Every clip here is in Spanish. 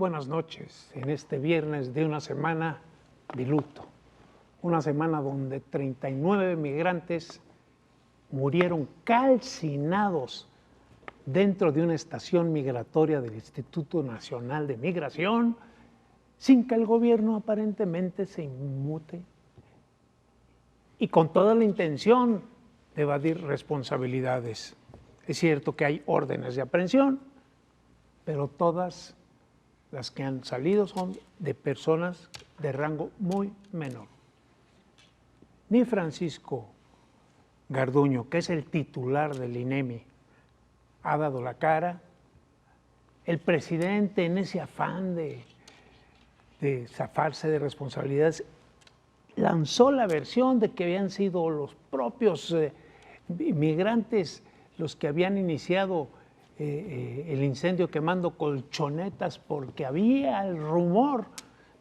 buenas noches en este viernes de una semana de luto. Una semana donde 39 migrantes murieron calcinados dentro de una estación migratoria del Instituto Nacional de Migración sin que el gobierno aparentemente se inmute y con toda la intención de evadir responsabilidades. Es cierto que hay órdenes de aprehensión, pero todas las que han salido son de personas de rango muy menor. Ni Francisco Garduño, que es el titular del INEMI, ha dado la cara. El presidente, en ese afán de zafarse de responsabilidades, lanzó la versión de que habían sido los propios migrantes los que habían iniciado el incendio quemando colchonetas porque había el rumor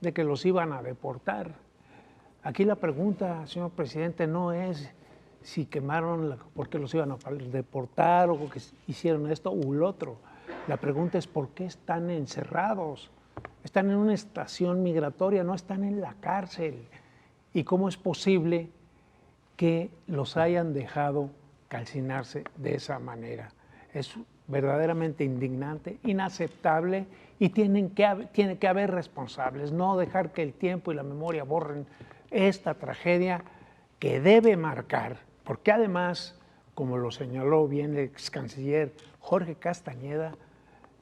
de que los iban a deportar. Aquí la pregunta, señor presidente, no es si quemaron porque los iban a deportar o porque hicieron esto u lo otro. La pregunta es por qué están encerrados. Están en una estación migratoria, no están en la cárcel. ¿Y cómo es posible que los hayan dejado calcinarse de esa manera? Es verdaderamente indignante, inaceptable, y tiene que haber responsables, no dejar que el tiempo y la memoria borren esta tragedia que debe marcar, porque además, como lo señaló bien el ex canciller Jorge Castañeda,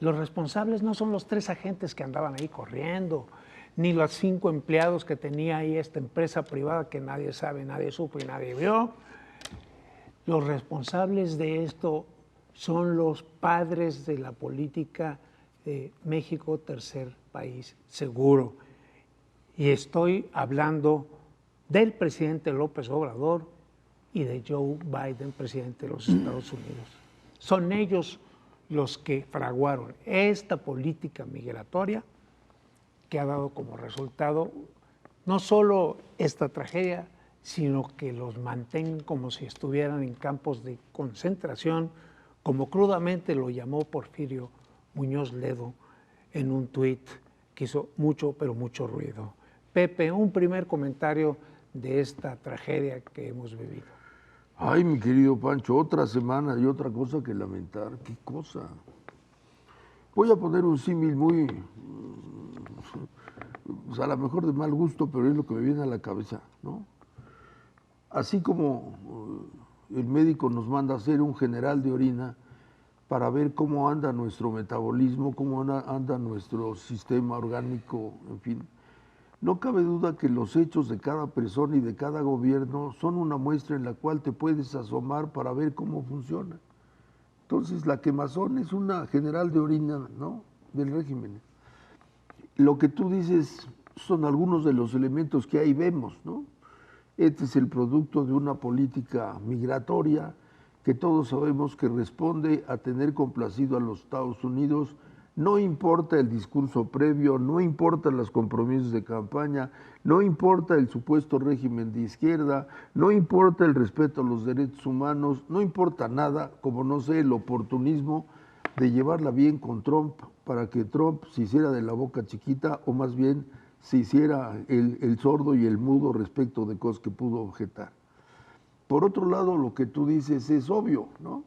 los responsables no son los 3 agentes que andaban ahí corriendo, ni los 5 empleados que tenía ahí esta empresa privada que nadie sabe, nadie supo y nadie vio. Los responsables de esto son los padres de la política de México, tercer país seguro. Y estoy hablando del presidente López Obrador y de Joe Biden, presidente de los Estados Unidos. Son ellos los que fraguaron esta política migratoria que ha dado como resultado no solo esta tragedia, sino que los mantengan como si estuvieran en campos de concentración, como crudamente lo llamó Porfirio Muñoz Ledo en un tuit que hizo mucho, pero mucho ruido. Pepe, un primer comentario de esta tragedia que hemos vivido. Ay, mi querido Pancho, otra semana y otra cosa que lamentar. ¿Qué cosa? Voy a poner un símil muy, a lo mejor de mal gusto, pero es lo que me viene a la cabeza, ¿no? Así como el médico nos manda a hacer un general de orina para ver cómo anda nuestro metabolismo, cómo anda nuestro sistema orgánico, en fin. No cabe duda que los hechos de cada persona y de cada gobierno son una muestra en la cual te puedes asomar para ver cómo funciona. Entonces, la quemazón es una general de orina, ¿no?, del régimen. Lo que tú dices son algunos de los elementos que ahí vemos, ¿no? Este es el producto de una política migratoria que todos sabemos que responde a tener complacido a los Estados Unidos. No importa el discurso previo, no importa los compromisos de campaña, no importa el supuesto régimen de izquierda, no importa el respeto a los derechos humanos, no importa nada, como no sé, el oportunismo de llevarla bien con Trump para que Trump se hiciera de la boca chiquita, o más bien se hiciera el sordo y el mudo respecto de cosas que pudo objetar. Por otro lado, lo que tú dices es obvio, ¿no?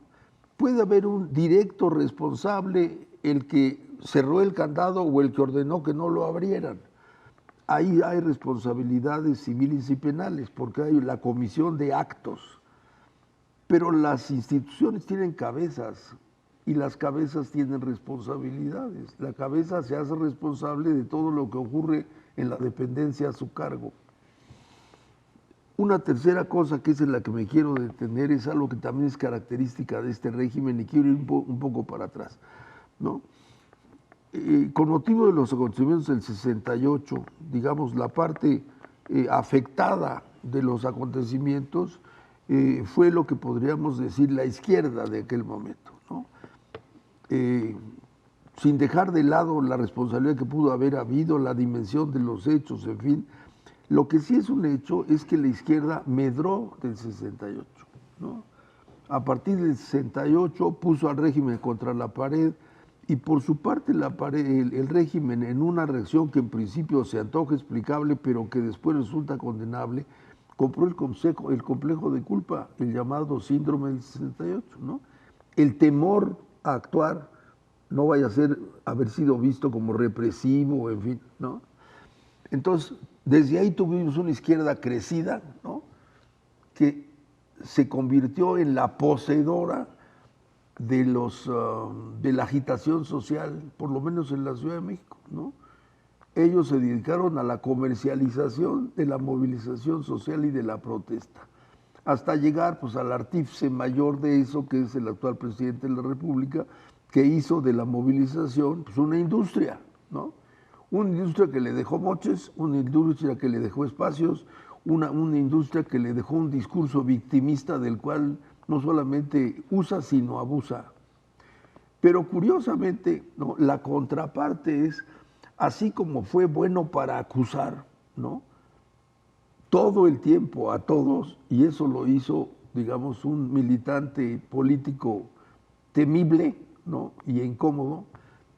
Puede haber un directo responsable, el que cerró el candado o el que ordenó que no lo abrieran. Ahí hay responsabilidades civiles y penales, porque hay la comisión de actos. Pero las instituciones tienen cabezas y las cabezas tienen responsabilidades. La cabeza se hace responsable de todo lo que ocurre en la dependencia a su cargo. Una tercera cosa que es en la que me quiero detener es algo que también es característica de este régimen y quiero ir un poco para atrás, ¿no? Con motivo de los acontecimientos del 68, digamos, la parte afectada de los acontecimientos fue lo que podríamos decir la izquierda de aquel momento, ¿no? Sin dejar de lado la responsabilidad que pudo haber habido, la dimensión de los hechos, en fin. Lo que sí es un hecho es que la izquierda medró del 68, ¿no? A partir del 68 puso al régimen contra la pared Y por su parte el régimen, en una reacción que en principio se antoja explicable, pero que después resulta condenable, compró el complejo de culpa, el llamado síndrome del 68, ¿no? El temor a actuar, no vaya a haber sido visto como represivo, en fin, ¿no? Entonces, desde ahí tuvimos una izquierda crecida, ¿no? Que se convirtió en la poseedora de la agitación social, por lo menos en la Ciudad de México, ¿no? Ellos se dedicaron a la comercialización de la movilización social y de la protesta, hasta llegar pues al artífice mayor de eso, que es el actual presidente de la República, que hizo de la movilización pues una industria, ¿no? Una industria que le dejó moches, una industria que le dejó espacios, una industria que le dejó un discurso victimista del cual no solamente usa, sino abusa. Pero curiosamente, ¿no?, la contraparte es, así como fue bueno para acusar, ¿no?, todo el tiempo a todos, y eso lo hizo, digamos, un militante político temible, ¿no?, y incómodo,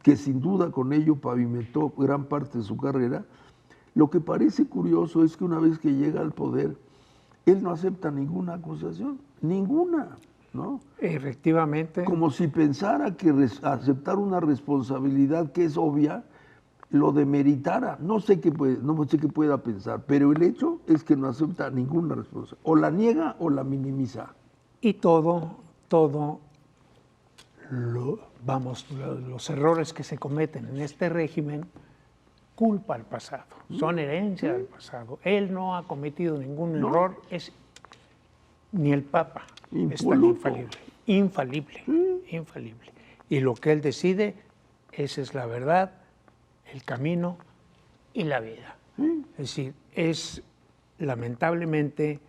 que sin duda con ello pavimentó gran parte de su carrera. Lo que parece curioso es que una vez que llega al poder, él no acepta ninguna acusación, ninguna, ¿no? Efectivamente. Como si pensara que aceptar una responsabilidad que es obvia lo demeritara. No sé qué pueda pensar, pero el hecho es que no acepta ninguna responsabilidad. O la niega o la minimiza. Y todo, los errores que se cometen en este régimen, culpa al pasado, son herencia del pasado. Él no ha cometido ningún error, ni el Papa es tan infalible, infalible. Y lo que él decide, esa es la verdad, el camino y la vida. Es decir, es lamentablemente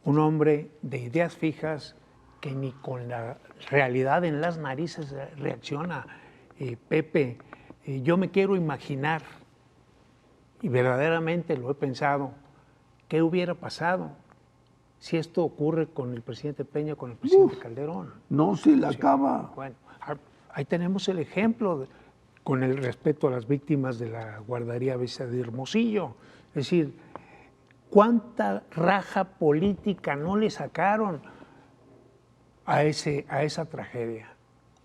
un hombre de ideas fijas que ni con la realidad en las narices reacciona. Pepe, yo me quiero imaginar, y verdaderamente lo he pensado, ¿qué hubiera pasado si esto ocurre con el presidente Peña, con el presidente Calderón? No se le acaba. Bueno, ahí tenemos el ejemplo con el respeto a las víctimas de la guardería Vista de Hermosillo. Es decir, ¿cuánta raja política no le sacaron a esa tragedia?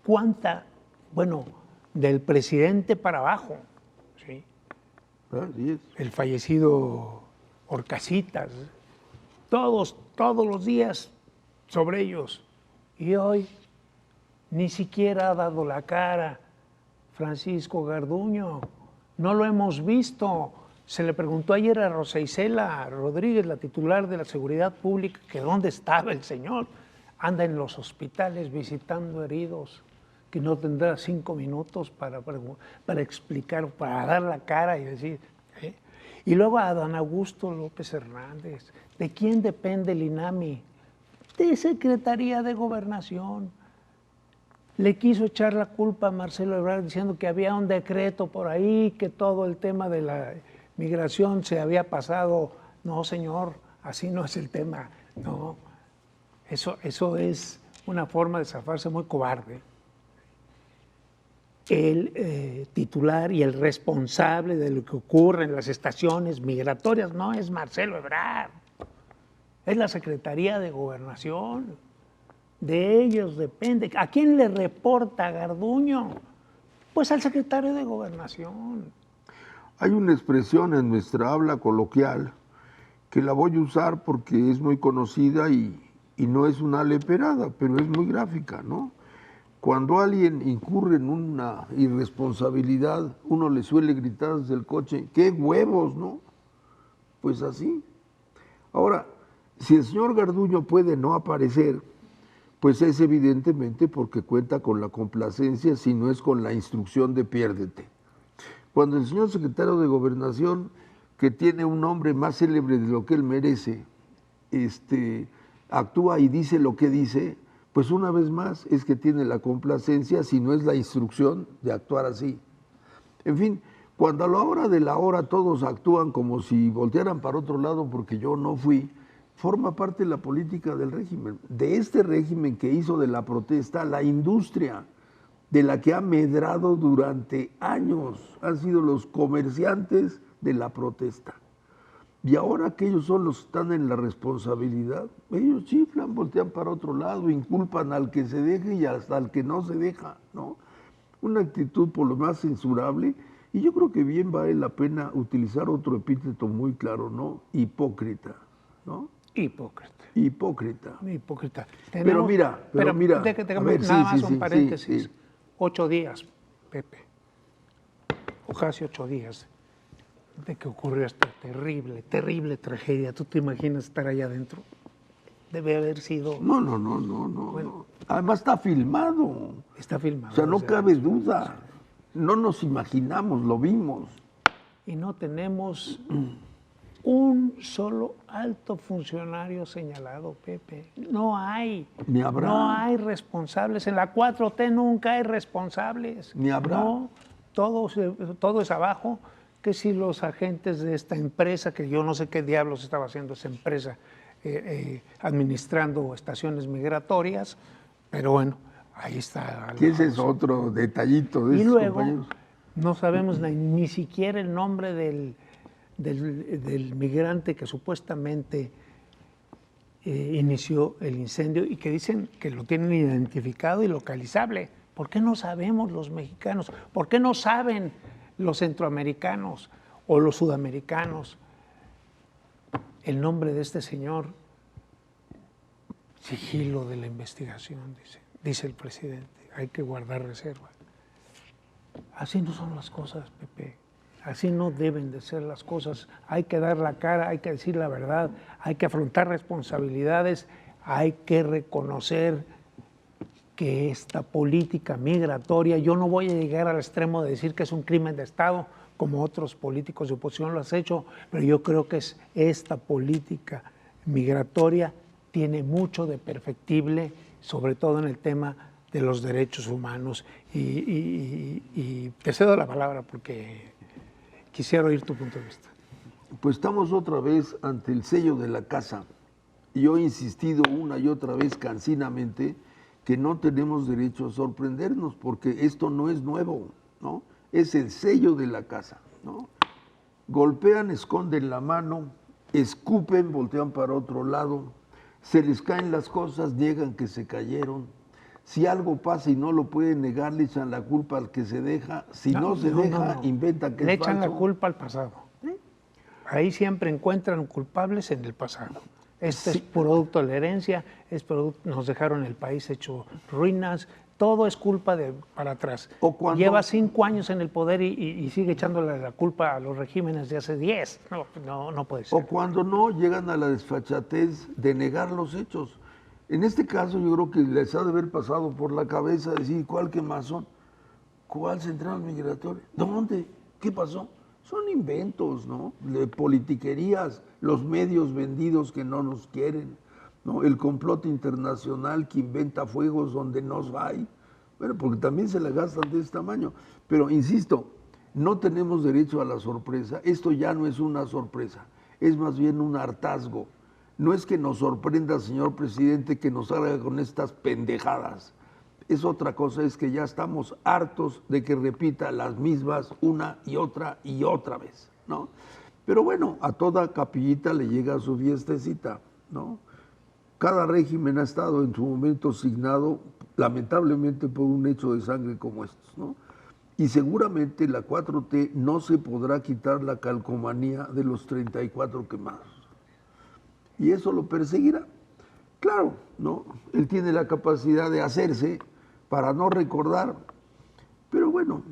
¿Cuánta? Bueno, del presidente para abajo, ¿sí? El fallecido Horcasitas, todos los días sobre ellos. Y hoy ni siquiera ha dado la cara Francisco Garduño, no lo hemos visto. Se le preguntó ayer a Rosa Isela Rodríguez, la titular de la Seguridad Pública, que dónde estaba el señor. Anda en los hospitales visitando heridos, que no tendrá 5 minutos para explicar, para dar la cara y decir. Y luego a don Augusto López Hernández, ¿de quién depende el INAMI? De Secretaría de Gobernación. Le quiso echar la culpa a Marcelo Ebrard diciendo que había un decreto por ahí, que todo el tema de la migración se había pasado. No, señor, así no es el tema. No, eso es una forma de zafarse muy cobarde. El titular y el responsable de lo que ocurre en las estaciones migratorias no es Marcelo Ebrard, es la Secretaría de Gobernación. De ellos depende. ¿A quién le reporta Garduño? Pues al secretario de Gobernación. Hay una expresión en nuestra habla coloquial que la voy a usar porque es muy conocida y no es una leperada, pero es muy gráfica, ¿no? Cuando alguien incurre en una irresponsabilidad, uno le suele gritar desde el coche, ¡qué huevos!, ¿no? Pues así. Ahora, si el señor Garduño puede no aparecer, pues es evidentemente porque cuenta con la complacencia, si no es con la instrucción de piérdete. Cuando el señor secretario de Gobernación, que tiene un nombre más célebre de lo que él merece, actúa y dice lo que dice, pues una vez más es que tiene la complacencia, si no es la instrucción de actuar así. En fin, cuando a la hora de la hora todos actúan como si voltearan para otro lado porque yo no fui, forma parte de la política del régimen, de este régimen que hizo de la protesta la industria de la que ha medrado durante años. Han sido los comerciantes de la protesta. Y ahora que ellos son los que están en la responsabilidad, ellos chiflan, voltean para otro lado, inculpan al que se deje y hasta al que no se deja, ¿no? Una actitud por lo más censurable, y yo creo que bien vale la pena utilizar otro epíteto muy claro, ¿no? Hipócrita, ¿no? Hipócrita. Hipócrita. Hipócrita. Pero mira, Déjame, nada más un paréntesis. 8 días, Pepe, o casi 8 días de que ocurrió esta terrible, terrible tragedia. ¿Tú te imaginas estar allá adentro? Debe haber sido... No. Bueno, además está filmado. Está filmado. O sea, no cabe duda. No nos imaginamos, lo vimos. Y no tenemos un solo alto funcionario señalado, Pepe. No hay. Ni habrá. No hay responsables. En la 4T nunca hay responsables. Ni habrá. No, todo es abajo. Que si los agentes de esta empresa, que yo no sé qué diablos estaba haciendo esa empresa, administrando estaciones migratorias, pero bueno, ahí está. Que ese es otro detallito de y estos luego, compañeros. no sabemos ni siquiera el nombre del migrante que supuestamente inició el incendio y que dicen que lo tienen identificado y localizable. ¿Por qué no sabemos los mexicanos? ¿Por qué no saben los centroamericanos o los sudamericanos el nombre de este señor? Sigilo de la investigación, dice el presidente. Hay que guardar reserva. Así no son las cosas, Pepe. Así no deben de ser las cosas. Hay que dar la cara, hay que decir la verdad, hay que afrontar responsabilidades, hay que reconocer que esta política migratoria, yo no voy a llegar al extremo de decir que es un crimen de Estado, como otros políticos de oposición lo han hecho, pero yo creo que esta política migratoria tiene mucho de perfectible, sobre todo en el tema de los derechos humanos. Y te cedo la palabra porque quisiera oír tu punto de vista. Pues estamos otra vez ante el sello de la casa. Yo he insistido una y otra vez cansinamente que no tenemos derecho a sorprendernos porque esto no es nuevo, ¿no? Es el sello de la casa, ¿no? Golpean, esconden la mano, escupen, voltean para otro lado, se les caen las cosas, niegan que se cayeron. Si algo pasa y no lo pueden negar, le echan la culpa al que se deja. Si no se deja, inventan que le es echan falso. la culpa al pasado. Ahí siempre encuentran culpables en el pasado. Este es producto de la herencia, nos dejaron el país hecho ruinas, todo es culpa de para atrás. Lleva 5 años en el poder y sigue echándole la culpa a los regímenes de hace 10. No puede ser. O cuando no, llegan a la desfachatez de negar los hechos. En este caso yo creo que les ha de haber pasado por la cabeza decir, ¿cuál quemazón? ¿Cuál central migratoria? ¿Dónde? ¿Qué pasó? Son inventos, ¿no? De politiquerías, los medios vendidos que no nos quieren, ¿no? El complot internacional que inventa fuegos donde no hay. Bueno, porque también se la gastan de este tamaño. Pero insisto, no tenemos derecho a la sorpresa. Esto ya no es una sorpresa, es más bien un hartazgo. No es que nos sorprenda, señor presidente, que nos salga con estas pendejadas. Es otra cosa, es que ya estamos hartos de que repita las mismas una y otra vez, ¿no? Pero bueno, a toda capillita le llega su fiestecita, ¿no? Cada régimen ha estado en su momento signado, lamentablemente, por un hecho de sangre como estos, ¿no? Y seguramente la 4T no se podrá quitar la calcomanía de los 34 quemados. Y eso lo perseguirá. Claro, ¿no? Él tiene la capacidad de hacerse para no recordar, pero bueno,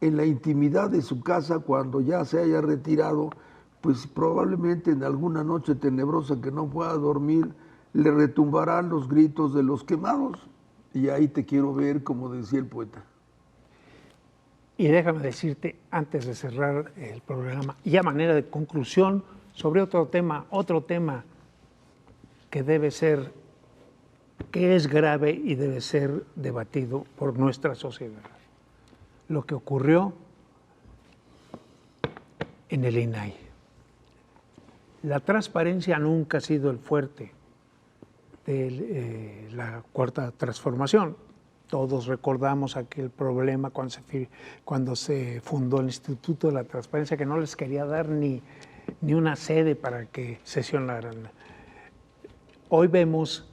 en la intimidad de su casa, cuando ya se haya retirado, pues probablemente en alguna noche tenebrosa que no pueda dormir, le retumbarán los gritos de los quemados. Y ahí te quiero ver, como decía el poeta. Y déjame decirte, antes de cerrar el programa, y a manera de conclusión, sobre otro tema que debe ser, que es grave y debe ser debatido por nuestra sociedad. Lo que ocurrió en el INAI. La transparencia nunca ha sido el fuerte de la Cuarta Transformación. Todos recordamos aquel problema cuando se fundó el Instituto de la Transparencia, que no les quería dar ni una sede para que sesionaran. Hoy vemos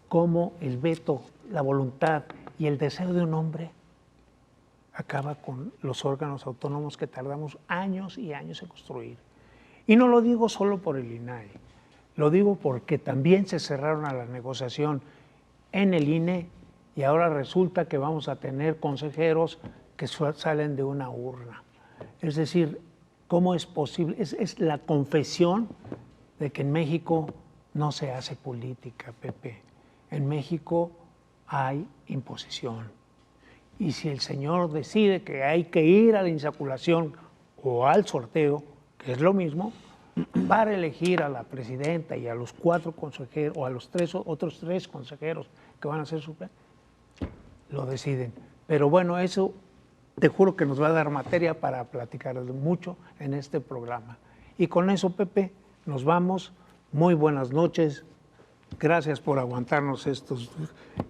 cómo el veto, la voluntad y el deseo de un hombre acaba con los órganos autónomos que tardamos años y años en construir. Y no lo digo solo por el INAI, lo digo porque también se cerraron a la negociación en el INE y ahora resulta que vamos a tener consejeros que salen de una urna. Es decir, ¿cómo es posible? Es la confesión de que en México no se hace política, Pepe. En México hay imposición. Y si el señor decide que hay que ir a la insaculación o al sorteo, que es lo mismo, para elegir a la presidenta y a los 4 consejeros o a los otros 3 consejeros que van a ser suplentes, lo deciden. Pero bueno, eso te juro que nos va a dar materia para platicar mucho en este programa. Y con eso, Pepe, nos vamos. Muy buenas noches. Gracias por aguantarnos estos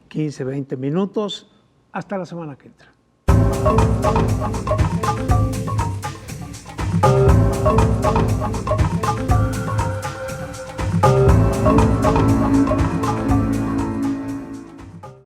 15, 20 minutos. Hasta la semana que entra.